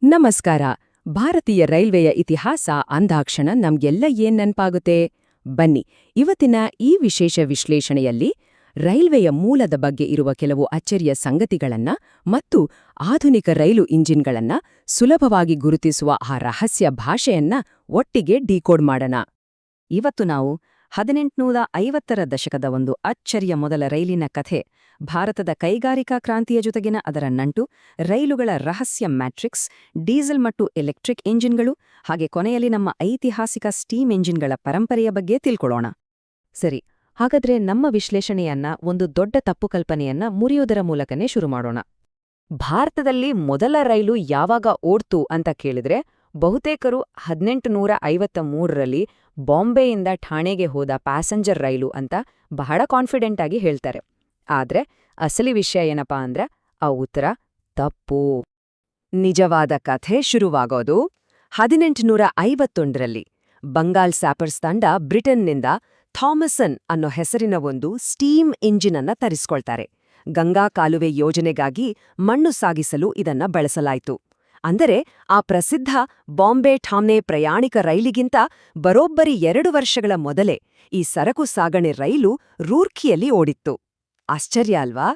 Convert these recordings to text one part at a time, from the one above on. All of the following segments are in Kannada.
ನಮಸ್ಕಾರ. ಭಾರತೀಯ ರೈಲ್ವೆಯ ಇತಿಹಾಸ ಅಂದಾಕ್ಷಣ ನಮ್ಗೆಲ್ಲ ಏನ್ ನೆನ್ಪಾಗುತ್ತೆ? ಬನ್ನಿ, ಇವತ್ತಿನ ಈ ವಿಶೇಷ ವಿಶ್ಲೇಷಣೆಯಲ್ಲಿ ರೈಲ್ವೆಯ ಮೂಲದ ಬಗ್ಗೆ ಇರುವ ಕೆಲವು ಅಚ್ಚರಿಯ ಸಂಗತಿಗಳನ್ನ ಮತ್ತು ಆಧುನಿಕ ರೈಲು ಇಂಜಿನ್ಗಳನ್ನ ಸುಲಭವಾಗಿ ಗುರುತಿಸುವ ಆ ರಹಸ್ಯ ಭಾಷೆಯನ್ನ ಒಟ್ಟಿಗೆ ಡಿಕೋಡ್ ಮಾಡೋಣ. ಇವತ್ತು ನಾವು 1850ರ ದಶಕದ ಒಂದು ಅಚ್ಚರಿಯ ಮೊದಲ ರೈಲಿನ ಕಥೆ, ಭಾರತದ ಕೈಗಾರಿಕಾ ಕ್ರಾಂತಿಯ ಜೊತೆಗಿನ ಅದರ ನಂಟು, ರೈಲುಗಳ ರಹಸ್ಯ ಮ್ಯಾಟ್ರಿಕ್ಸ್, ಡೀಸೆಲ್ ಮತ್ತು ಎಲೆಕ್ಟ್ರಿಕ್ ಎಂಜಿನ್ಗಳು, ಹಾಗೆ ಕೊನೆಯಲ್ಲಿ ನಮ್ಮ ಐತಿಹಾಸಿಕ ಸ್ಟೀಮ್ ಎಂಜಿನ್ಗಳ ಪರಂಪರೆಯ ಬಗ್ಗೆ ತಿಳ್ಕೊಳ್ಳೋಣ. ಸರಿ, ಹಾಗಾದ್ರೆ ನಮ್ಮ ವಿಶ್ಲೇಷಣೆಯನ್ನ ಒಂದು ದೊಡ್ಡ ತಪ್ಪು ಕಲ್ಪನೆಯನ್ನ ಮುರಿಯೋದರ ಮೂಲಕನೇ ಶುರು ಮಾಡೋಣ. ಭಾರತದಲ್ಲಿ ಮೊದಲ ರೈಲು ಯಾವಾಗ ಓಡ್ತು ಅಂತ ಕೇಳಿದ್ರೆ ಬಹುತೇಕರು 1853ರಲ್ಲಿ ಬಾಂಬೆಯಿಂದ ಠಾಣೆಗೆ ಹೋದ ಪ್ಯಾಸೆಂಜರ್ ರೈಲು ಅಂತ ಬಹಳ ಕಾನ್ಫಿಡೆಂಟ್ ಆಗಿ ಹೇಳ್ತಾರೆ. ಆದ್ರೆ ಅಸಲಿ ವಿಷಯ ಏನಪ್ಪಾ ಅಂದ್ರೆ ಆ ಉತ್ತರ ತಪ್ಪು. ನಿಜವಾದ ಕಥೆ ಶುರುವಾಗೋದು 1851ರಲ್ಲಿ. ಬಂಗಾಲ್ ಸ್ಯಾಪರ್ಸ್ ತಂಡ ಬ್ರಿಟನ್ನಿಂದ ಥಾಮಸನ್ ಅನ್ನೋ ಹೆಸರಿನ ಒಂದು ಸ್ಟೀಮ್ ಇಂಜಿನ್ ಅನ್ನ ತರಿಸ್ಕೊಳ್ತಾರೆ. ಗಂಗಾ ಕಾಲುವೆ ಯೋಜನೆಗಾಗಿ ಮಣ್ಣು ಸಾಗಿಸಲು ಇದನ್ನ ಬಳಸಲಾಯಿತು. ಅಂದರೆ ಆ ಪ್ರಸಿದ್ಧ ಬಾಂಬೆ ಠಾಮ್ನೆ ಪ್ರಯಾಣಿಕ ರೈಲಿಗಿಂತ ಬರೋಬ್ಬರಿ 2 ವರ್ಷಗಳ ಮೊದಲೇ ಈ ಸರಕು ಸಾಗಣೆ ರೈಲು ರೂರ್ಕಿಯಲ್ಲಿ ಓಡಿತ್ತು. ಆಶ್ಚರ್ಯ ಅಲ್ವಾ?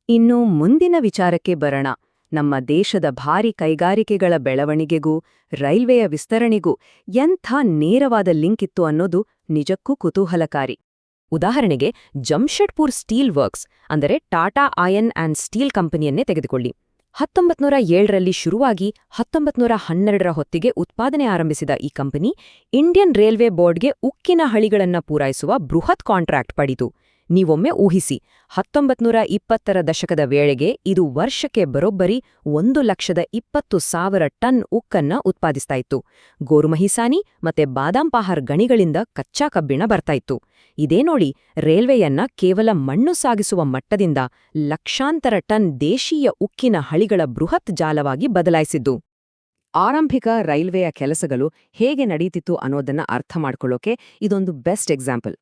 ಇನ್ನು ಮುಂದಿನ ವಿಚಾರಕ್ಕೆ ಬರೋಣ. ನಮ್ಮ ದೇಶದ ಭಾರಿ ಕೈಗಾರಿಕೆಗಳ ಬೆಳವಣಿಗೆಗೂ ರೈಲ್ವೆಯ ವಿಸ್ತರಣೆಗೂ ಎಂಥ ನೇರವಾದ ಲಿಂಕ್ ಇತ್ತು ಅನ್ನೋದು ನಿಜಕ್ಕೂ ಕುತೂಹಲಕಾರಿ. ಉದಾಹರಣೆಗೆ ಜಮ್ಷೆಡ್ಪುರ್ ಸ್ಟೀಲ್ ವರ್ಕ್ಸ್ ಅಂದರೆ ಟಾಟಾ ಐರನ್ ಅಂಡ್ ಸ್ಟೀಲ್ ಕಂಪನಿಯನ್ನೇ ತೆಗೆದುಕೊಳ್ಳಿ. 1907ರಲ್ಲಿ ಶುರುವಾಗಿ 1912ರ ಹೊತ್ತಿಗೆ ಉತ್ಪಾದನೆ ಆರಂಭಿಸಿದ ಈ ಕಂಪನಿ ಇಂಡಿಯನ್ ರೈಲ್ವೆ ಬೋರ್ಡ್ಗೆ ಉಕ್ಕಿನ ಹಳಿಗಳನ್ನ ಪೂರೈಸುವ ಬೃಹತ್ ಕಾಂಟ್ರಾಕ್ಟ್ ಪಡೆಯಿತು. ನೀವೊಮ್ಮೆ ಊಹಿಸಿ, 1920ರ ದಶಕದ ವೇಳೆಗೆ ಇದು ವರ್ಷಕ್ಕೆ ಬರೋಬ್ಬರಿ 1,20,000 ಟನ್ ಉಕ್ಕನ್ನ ಉತ್ಪಾದಿಸ್ತಾಯಿತ್ತು. ಗೋರುಮಹಿಸಾನಿ ಮತ್ತೆ ಬಾದಾಂಪಾಹಾರ್ ಗಣಿಗಳಿಂದ ಕಚ್ಚಾ ಕಬ್ಬಿಣ ಬರ್ತಾಯಿತ್ತು. ಇದೇ ನೋಡಿ ರೈಲ್ವೆಯನ್ನ ಕೇವಲ ಮಣ್ಣು ಸಾಗಿಸುವ ಮಟ್ಟದಿಂದ ಲಕ್ಷಾಂತರ ಟನ್ ದೇಶೀಯ ಉಕ್ಕಿನ ಹಳಿಗಳ ಬೃಹತ್ ಜಾಲವಾಗಿ ಬದಲಾಯಿಸಿದ್ದು. ಆರಂಭಿಕ ರೈಲ್ವೆಯ ಕೆಲಸಗಳು ಹೇಗೆ ನಡೀತಿತ್ತು ಅನ್ನೋದನ್ನ ಅರ್ಥ ಮಾಡ್ಕೊಳ್ಳೋಕೆ ಇದೊಂದು ಬೆಸ್ಟ್ ಎಕ್ಸಾಂಪಲ್.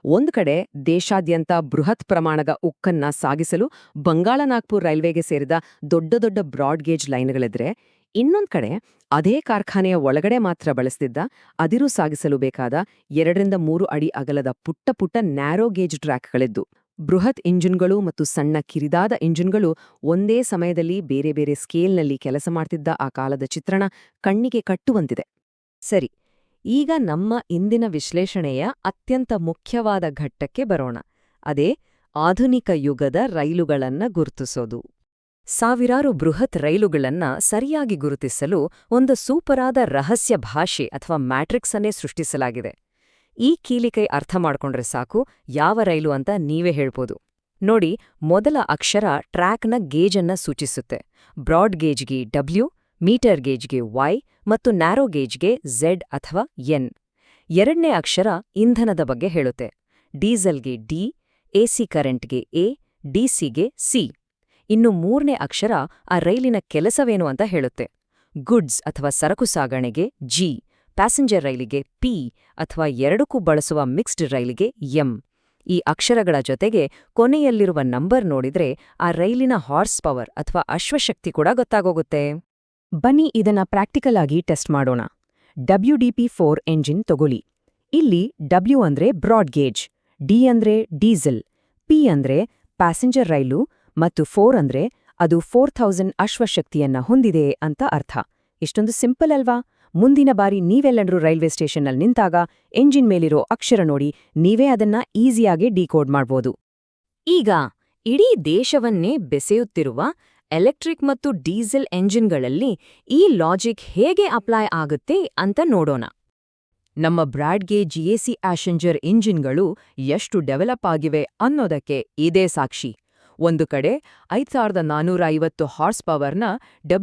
ಒಂದು ಕಡೆ ದೇಶಾದ್ಯಂತ ಬೃಹತ್ ಪ್ರಮಾಣದ ಉಕ್ಕನ್ನ ಸಾಗಿಸಲು ಬಂಗಾಳ-ನಾಗ್ಪುರ್ ರೈಲ್ವೆಗೆ ಸೇರಿದ ದೊಡ್ಡ ದೊಡ್ಡ ಬ್ರಾಡ್ಗೇಜ್ ಲೈನ್ಗಳಿದ್ರೆ, ಇನ್ನೊಂದು ಕಡೆ ಅದೇ ಕಾರ್ಖಾನೆಯ ಒಳಗಡೆ ಮಾತ್ರ ಬಳಸ್ತಿದ್ದ ಅದಿರು ಸಾಗಿಸಲು ಬೇಕಾದ 2-3 ಅಡಿ ಅಗಲದ ಪುಟ್ಟ ಪುಟ್ಟ ನ್ಯಾರೋ ಗೇಜ್ ಟ್ರ್ಯಾಕ್ಗಳಿದ್ದು. ಬೃಹತ್ ಇಂಜಿನ್ಗಳು ಮತ್ತು ಸಣ್ಣ ಕಿರಿದಾದ ಇಂಜಿನ್ಗಳು ಒಂದೇ ಸಮಯದಲ್ಲಿ ಬೇರೆ ಬೇರೆ ಸ್ಕೇಲ್ನಲ್ಲಿ ಕೆಲಸ ಮಾಡ್ತಿದ್ದ ಆ ಕಾಲದ ಚಿತ್ರಣ ಕಣ್ಣಿಗೆ ಕಟ್ಟುವಂತಿದೆ. ಸರಿ, ಈಗ ನಮ್ಮ ಇಂದಿನ ವಿಶ್ಲೇಷಣೆಯ ಅತ್ಯಂತ ಮುಖ್ಯವಾದ ಘಟ್ಟಕ್ಕೆ ಬರೋಣ. ಅದೇ ಆಧುನಿಕ ಯುಗದ ರೈಲುಗಳನ್ನ ಗುರುತಿಸೋದು. ಸಾವಿರಾರು ಬೃಹತ್ ರೈಲುಗಳನ್ನ ಸರಿಯಾಗಿ ಗುರುತಿಸಲು ಒಂದು ಸೂಪರಾದ ರಹಸ್ಯ ಭಾಷೆ ಅಥವಾ ಮ್ಯಾಟ್ರಿಕ್ಸ್ ಅನ್ನೇ ಸೃಷ್ಟಿಸಲಾಗಿದೆ. ಈ ಕೀಲಿಕೈ ಅರ್ಥ ಮಾಡ್ಕೊಂಡ್ರೆ ಸಾಕು ಯಾವ ರೈಲು ಅಂತ ನೀವೇ ಹೇಳ್ಬೋದು. ನೋಡಿ, ಮೊದಲ ಅಕ್ಷರ ಟ್ರ್ಯಾಕ್ನ ಗೇಜನ್ನ ಸೂಚಿಸುತ್ತೆ. ಬ್ರಾಡ್ ಗೇಜ್ಗೆ ಡಬ್ಲ್ಯೂ, ಮೀಟರ್ ಗೇಜ್ಗೆ ವೈ ಮತ್ತು ನ್ಯಾರೋ ಗೇಜ್ಗೆ ಝೆಡ್ ಅಥವಾ ಎನ್. ಎರಡನೇ ಅಕ್ಷರ ಇಂಧನದ ಬಗ್ಗೆ ಹೇಳುತ್ತೆ. ಡೀಸೆಲ್ಗೆ ಡಿ, ಎಸಿ ಕರೆಂಟ್ಗೆ ಎ, ಡಿಸಿಗೆ ಸಿ. ಇನ್ನು ಮೂರನೇ ಅಕ್ಷರ ಆ ರೈಲಿನ ಕೆಲಸವೇನು ಅಂತ ಹೇಳುತ್ತೆ. ಗುಡ್ಸ್ ಅಥವಾ ಸರಕು ಸಾಗಣೆಗೆ ಜಿ, ಪ್ಯಾಸೆಂಜರ್ ರೈಲಿಗೆ ಪಿ ಅಥವಾ ಎರಡಕ್ಕೂ ಬಳಸುವ ಮಿಕ್ಸ್ಡ್ ರೈಲಿಗೆ ಎಂ. ಈ ಅಕ್ಷರಗಳ ಜೊತೆಗೆ ಕೊನೆಯಲ್ಲಿರುವ ನಂಬರ್ ನೋಡಿದ್ರೆ ಆ ರೈಲಿನ ಹಾರ್ಸ್ ಪವರ್ ಅಥವಾ ಅಶ್ವಶಕ್ತಿ ಕೂಡ ಗೊತ್ತಾಗೋಗುತ್ತೆ. ಬನ್ನಿ ಇದನ್ನ ಪ್ರಾಕ್ಟಿಕಲ್ ಆಗಿ ಟೆಸ್ಟ್ ಮಾಡೋಣ. WDP-4 ಎಂಜಿನ್ ತಗೊಳ್ಳಿ. ಇಲ್ಲಿ ಡಬ್ಲ್ಯೂ ಅಂದ್ರೆ ಬ್ರಾಡ್ ಗೇಜ್, ಡಿ ಅಂದ್ರೆ ಡೀಸೆಲ್, ಪಿ ಅಂದ್ರೆ ಪ್ಯಾಸೆಂಜರ್ ರೈಲು ಮತ್ತು 4 ಅಂದ್ರೆ ಅದು 4000 ಅಶ್ವಶಕ್ತಿಯನ್ನ ಹೊಂದಿದೆ ಅಂತ ಅರ್ಥ. ಇಷ್ಟೊಂದು ಸಿಂಪಲ್ ಅಲ್ವಾ? ಮುಂದಿನ ಬಾರಿ ನೀವೆಲ್ಲರೂ ರೈಲ್ವೆ ಸ್ಟೇಷನ್ನಲ್ಲಿ ನಿಂತಾಗ ಎಂಜಿನ್ ಮೇಲಿರೋ ಅಕ್ಷರ ನೋಡಿ ನೀವೇ ಅದನ್ನ ಈಸಿಯಾಗಿ ಡಿಕೋಡ್ ಮಾಡ್ಬೋದು. ಈಗ ಇಡೀ ದೇಶವನ್ನೇ ಬೆಸೆಯುತ್ತಿರುವ ಎಲೆಕ್ಟ್ರಿಕ್ ಮತ್ತು ಡೀಸೆಲ್ ಎಂಜಿನ್ಗಳಲ್ಲಿ ಈ ಲಾಜಿಕ್ ಹೇಗೆ ಅಪ್ಲೈ ಆಗುತ್ತೆ ಅಂತ ನೋಡೋಣ. ನಮ್ಮ ಬ್ರಾಡ್ಗೇಜ್ ಎಸಿ ಪ್ಯಾಸೆಂಜರ್ ಇಂಜಿನ್ಗಳು ಎಷ್ಟು ಡೆವಲಪ್ ಆಗಿವೆ ಅನ್ನೋದಕ್ಕೆ ಇದೇ ಸಾಕ್ಷಿ. ಒಂದು ಕಡೆ 5450 ಹಾರ್ಸ್ ಪವರ್ನ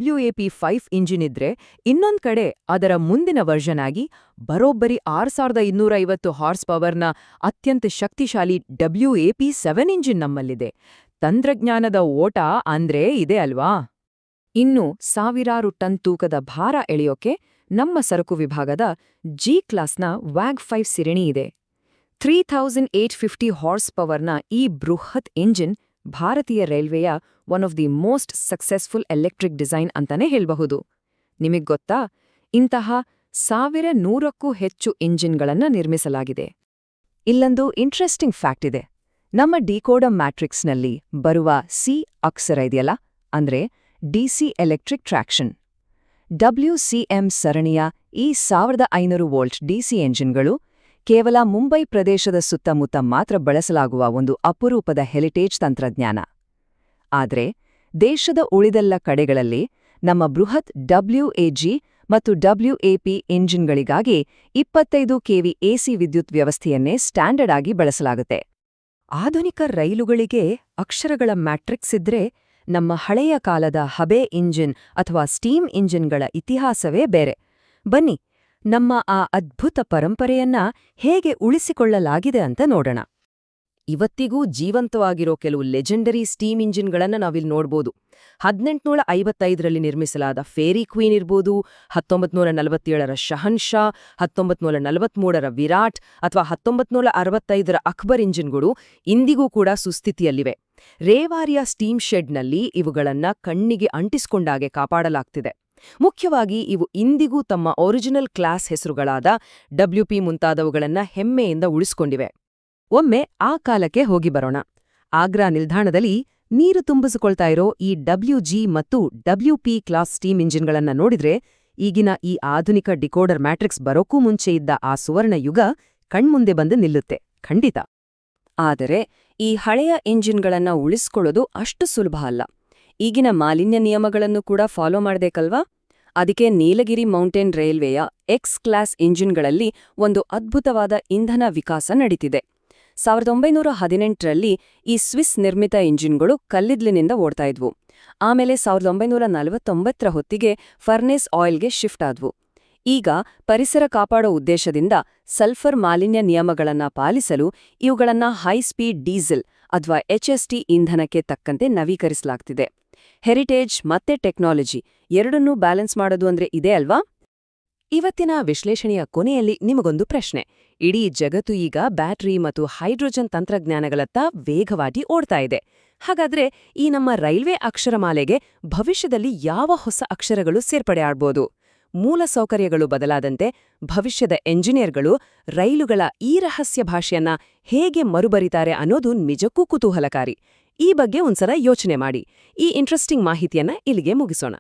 WAP-5 ಇಂಜಿನ್ ಇದ್ರೆ, ಇನ್ನೊಂದು ಕಡೆ ಅದರ ಮುಂದಿನ ವರ್ಷನ್ ಆಗಿ ಬರೋಬ್ಬರಿ 6250 ಹಾರ್ಸ್ ಪವರ್ನ ಅತ್ಯಂತ ಶಕ್ತಿಶಾಲಿ WAP-7 ಇಂಜಿನ್ ನಮ್ಮಲ್ಲಿದೆ. ತಂತ್ರಜ್ಞಾನದ ಓಟ ಅಂದ್ರೆ ಇದೆ ಅಲ್ವಾ? ಇನ್ನು ಸಾವಿರಾರು ಟನ್ ತೂಕದ ಭಾರ ಎಳೆಯೋಕೆ ನಮ್ಮ ಸರಕು ವಿಭಾಗದ ಜಿ ಕ್ಲಾಸ್ನ WAG-5 ಸಿರಿಣಿ ಇದೆ. 3850 ಹಾರ್ಸ್ ಪವರ್ನ ಈ ಬೃಹತ್ ಇಂಜಿನ್ ಭಾರತೀಯ ರೈಲ್ವೆಯ one of the most successful electric design ಅಂತಾನೆ ಹೇಳ್ಬಹುದು. ನಿಮಗ್ ಗೊತ್ತಾ, ಇಂತಹ 1100ಕ್ಕೂ ಹೆಚ್ಚು ಇಂಜಿನ್ಗಳನ್ನ ನಿರ್ಮಿಸಲಾಗಿದೆ. ಇಲ್ಲೊಂದು ಇಂಟ್ರೆಸ್ಟಿಂಗ್ ಫ್ಯಾಕ್ಟ್ ಇದೆ. ನಮ್ಮ ಡಿಕೋಡರ್ ಮ್ಯಾಟ್ರಿಕ್ಸ್ನಲ್ಲಿ ಬರುವ ಸಿ ಅಕ್ಷರ ಇದೆಯಲ್ಲ, ಅಂದ್ರೆ ಡಿಸಿ ಎಲೆಕ್ಟ್ರಿಕ್ ಟ್ರಾಕ್ಷನ್. WCM ಸರಣಿಯ ಈ 1500 ವೋಲ್ಟ್ ಡಿಸಿ ಎಂಜಿನ್ಗಳು ಕೇವಲ ಮುಂಬೈ ಪ್ರದೇಶದ ಸುತ್ತಮುತ್ತ ಮಾತ್ರ ಬಳಸಲಾಗುವ ಒಂದು ಅಪರೂಪದ ಹೆರಿಟೇಜ್ ತಂತ್ರಜ್ಞಾನ. ಆದ್ರೆ ದೇಶದ ಉಳಿದೆಲ್ಲ ಕಡೆಗಳಲ್ಲಿ ನಮ್ಮ ಬೃಹತ್ WAG ಮತ್ತು WAP ಎಂಜಿನ್ಗಳಿಗಾಗಿ 25 kV AC ವಿದ್ಯುತ್ ವ್ಯವಸ್ಥೆಯನ್ನೇ ಸ್ಟ್ಯಾಂಡರ್ಡ್ ಆಗಿ ಬಳಸಲಾಗುತ್ತೆ. ಆಧುನಿಕ ರೈಲುಗಳಿಗೆ ಅಕ್ಷರಗಳ ಮ್ಯಾಟ್ರಿಕ್ಸ್ ಇದ್ರೆ, ನಮ್ಮ ಹಳೆಯ ಕಾಲದ ಹಬೆ ಇಂಜಿನ್ ಅಥವಾ ಸ್ಟೀಮ್ ಇಂಜಿನ್ಗಳ ಇತಿಹಾಸವೇ ಬೇರೆ. ಬನ್ನಿ, ನಮ್ಮ ಆ ಅದ್ಭುತ ಪರಂಪರೆಯನ್ನ ಹೇಗೆ ಉಳಿಸಿಕೊಳ್ಳಲಾಗಿದೆ ಅಂತ ನೋಡೋಣ. ಇವತ್ತಿಗೂ ಜೀವಂತವಾಗಿರೋ ಕೆಲವು ಲೆಜೆಂಡರಿ ಸ್ಟೀಮ್ ಇಂಜಿನ್ಗಳನ್ನ ನಾವಿಲ್ಲಿ ನೋಡ್ಬೋದು. 1855ರಲ್ಲಿ ನಿರ್ಮಿಸಲಾದ ಫೇರಿ ಕ್ವೀನ್ ಇರ್ಬೋದು, 1947ರ ಶಹನ್ಶಾ, 1943ರ ವಿರಾಟ್ ಅಥವಾ 1965ರ ಅಕ್ಬರ್ ಇಂಜಿನ್ಗಳು ಇಂದಿಗೂ ಕೂಡ ಸುಸ್ಥಿತಿಯಲ್ಲಿವೆ. ರೇವಾರಿಯ ಸ್ಟೀಮ್ ಶೆಡ್ನಲ್ಲಿ ಇವುಗಳನ್ನ ಕಣ್ಣಿಗೆ ಅಂಟಿಸ್ಕೊಂಡಾಗೆ ಕಾಪಾಡಲಾಗ್ತಿದೆ. ಮುಖ್ಯವಾಗಿ ಇವು ಇಂದಿಗೂ ತಮ್ಮ ಒರಿಜಿನಲ್ ಕ್ಲಾಸ್ ಹೆಸರುಗಳಾದ WP ಮುಂತಾದವುಗಳನ್ನ ಹೆಮ್ಮೆಯಿಂದ ಉಳಿಸ್ಕೊಂಡಿವೆ. ಒಮ್ಮೆ ಆ ಕಾಲಕ್ಕೆ ಹೋಗಿ ಬರೋಣ. ಆಗ್ರಾ ನಿಲ್ದಾಣದಲ್ಲಿ ನೀರು ತುಂಬಿಸಿಕೊಳ್ತಾ ಇರೋ ಈ WG ಮತ್ತು WP ಕ್ಲಾಸ್ ಸ್ಟೀಮ್ ಇಂಜಿನ್ಗಳನ್ನ ನೋಡಿದ್ರೆ, ಈಗಿನ ಈ ಆಧುನಿಕ ಡಿಕೋಡರ್ ಮ್ಯಾಟ್ರಿಕ್ಸ್ ಬರೋಕ್ಕೂ ಮುಂಚೆ ಇದ್ದ ಆ ಸುವರ್ಣ ಯುಗ ಕಣ್ಮುಂದೆ ಬಂದು ನಿಲ್ಲುತ್ತೆ, ಖಂಡಿತ. ಆದರೆ ಈ ಹಳೆಯ ಇಂಜಿನ್ಗಳನ್ನ ಉಳಿಸ್ಕೊಳ್ಳೋದು ಅಷ್ಟು ಸುಲಭ ಅಲ್ಲ. ಈಗಿನ ಮಾಲಿನ್ಯ ನಿಯಮಗಳನ್ನು ಕೂಡ ಫಾಲೋ ಮಾಡ್ಬೇಕಲ್ವಾ? ಅದಕ್ಕೆ ನೀಲಗಿರಿ ಮೌಂಟೇನ್ ರೈಲ್ವೆಯ ಎಕ್ಸ್ ಕ್ಲಾಸ್ ಇಂಜಿನ್ಗಳಲ್ಲಿ ಒಂದು ಅದ್ಭುತವಾದ ಇಂಧನ ವಿಕಾಸ ನಡೀತಿದೆ. 1918ರಲ್ಲಿ ಈ ಸ್ವಿಸ್ ನಿರ್ಮಿತ ಇಂಜಿನ್ಗಳು ಕಲ್ಲಿದ್ದಲಿನಿಂದ ಓಡ್ತಾ ಇದ್ವು. ಆಮೇಲೆ 1949ರ ಹೊತ್ತಿಗೆ ಫರ್ನೇಸ್ ಆಯಿಲ್ಗೆ ಶಿಫ್ಟ್ ಆದ್ವು. ಈಗ ಪರಿಸರ ಕಾಪಾಡೋ ಉದ್ದೇಶದಿಂದ ಸಲ್ಫರ್ ಮಾಲಿನ್ಯ ನಿಯಮಗಳನ್ನ ಪಾಲಿಸಲು ಇವುಗಳನ್ನ ಹೈ ಸ್ಪೀಡ್ ಡೀಸೆಲ್ ಅಥವಾ HST ಇಂಧನಕ್ಕೆ ತಕ್ಕಂತೆ ನವೀಕರಿಸಲಾಗ್ತಿದೆ. ಹೆರಿಟೇಜ್ ಮತ್ತೆ ಟೆಕ್ನಾಲಜಿ ಎರಡನ್ನೂ ಬ್ಯಾಲೆನ್ಸ್ ಮಾಡೋದು ಅಂದ್ರೆ ಇದೇ ಅಲ್ವಾ? ಇವತ್ತಿನ ವಿಶ್ಲೇಷಣೆಯ ಕೊನೆಯಲ್ಲಿ ನಿಮಗೊಂದು ಪ್ರಶ್ನೆ. ಇಡೀ ಜಗತ್ತು ಈಗ ಬ್ಯಾಟರಿ ಮತ್ತು ಹೈಡ್ರೋಜನ್ ತಂತ್ರಜ್ಞಾನಗಳತ್ತ ವೇಗವಾಗಿ ಓಡ್ತಾ ಇದೆ. ಹಾಗಾದ್ರೆ ಈ ನಮ್ಮ ರೈಲ್ವೆ ಅಕ್ಷರಮಾಲೆಗೆ ಭವಿಷ್ಯದಲ್ಲಿ ಯಾವ ಹೊಸ ಅಕ್ಷರಗಳು ಸೇರ್ಪಡೆ ಆಗ್ಬೋದು? ಮೂಲ ಸೌಕರ್ಯಗಳು ಬದಲಾದಂತೆ ಭವಿಷ್ಯದ ಎಂಜಿನಿಯರ್ಗಳು ರೈಲುಗಳ ಈ ರಹಸ್ಯ ಭಾಷೆಯನ್ನ ಹೇಗೆ ಮರುಬರಿತಾರೆ ಅನ್ನೋದು ನಿಜಕ್ಕೂ ಕುತೂಹಲಕಾರಿ. ಈ ಬಗ್ಗೆ ಒಂದ್ಸಲ ಯೋಚನೆ ಮಾಡಿ. ಈ ಇಂಟ್ರೆಸ್ಟಿಂಗ್ ಮಾಹಿತಿಯನ್ನ ಇಲ್ಲಿಗೆ ಮುಗಿಸೋಣ.